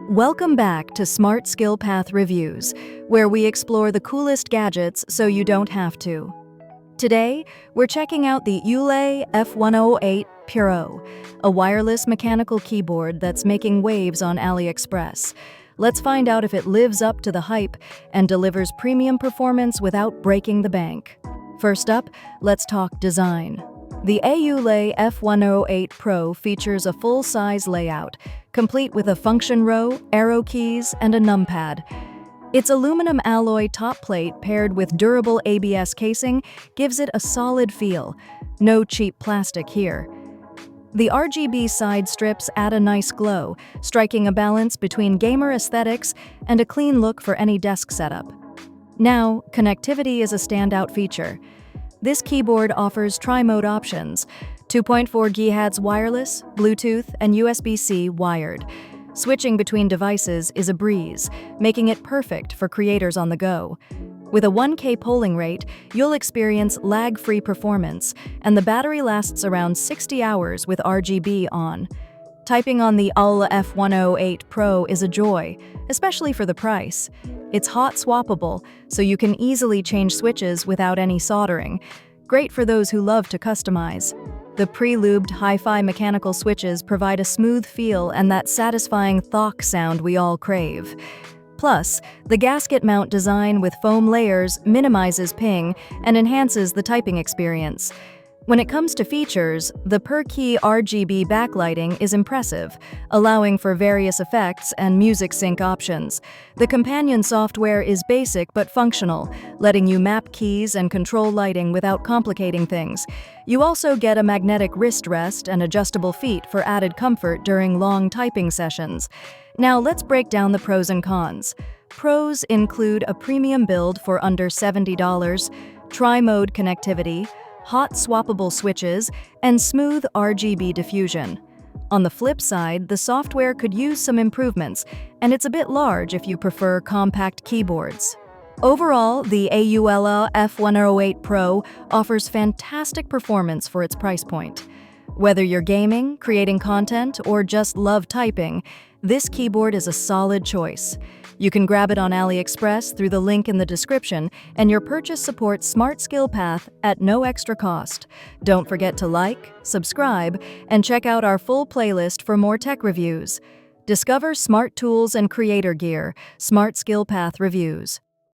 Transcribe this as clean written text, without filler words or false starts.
Welcome back to SmartSkillPath Reviews, where we explore the coolest gadgets so you don't have to. Today, we're checking out the AULA F108 Pro, a wireless mechanical keyboard that's making waves on AliExpress. Let's find out if it lives up to the hype and delivers premium performance without breaking the bank. First up, let's talk design. The AULA F108 Pro features a full-size layout, complete with a function row, arrow keys, and a numpad. Its aluminum alloy top plate paired with durable ABS casing gives it a solid feel. No cheap plastic here. The RGB side strips add a nice glow, striking a balance between gamer aesthetics and a clean look for any desk setup. Now, connectivity is a standout feature. This keyboard offers tri-mode options: 2.4 GHz wireless, Bluetooth, and USB-C wired. Switching between devices is a breeze, making it perfect for creators on the go. With a 1K polling rate, you'll experience lag-free performance, and the battery lasts around 60 hours with RGB on. Typing on the AULA F108 Pro is a joy, especially for the price. It's hot-swappable, so you can easily change switches without any soldering. Great for those who love to customize. The pre-lubed hi-fi mechanical switches provide a smooth feel and that satisfying thok sound we all crave. Plus, the gasket mount design with foam layers minimizes ping and enhances the typing experience. When it comes to features, the per-key RGB backlighting is impressive, allowing for various effects and music sync options. The companion software is basic but functional, letting you map keys and control lighting without complicating things. You also get a magnetic wrist rest and adjustable feet for added comfort during long typing sessions. Now let's break down the pros and cons. Pros include a premium build for under $70, tri-mode connectivity, hot-swappable switches, and smooth RGB diffusion. On the flip side, the software could use some improvements, and it's a bit large if you prefer compact keyboards. Overall, the AULA F108 Pro offers fantastic performance for its price point. Whether you're gaming, creating content, or just love typing, this keyboard is a solid choice. You can grab it on AliExpress through the link in the description, and your purchase supports SmartSkillPath at no extra cost. Don't forget to like, subscribe, and check out our full playlist for more tech reviews. Discover smart tools and creator gear, SmartSkillPath Reviews.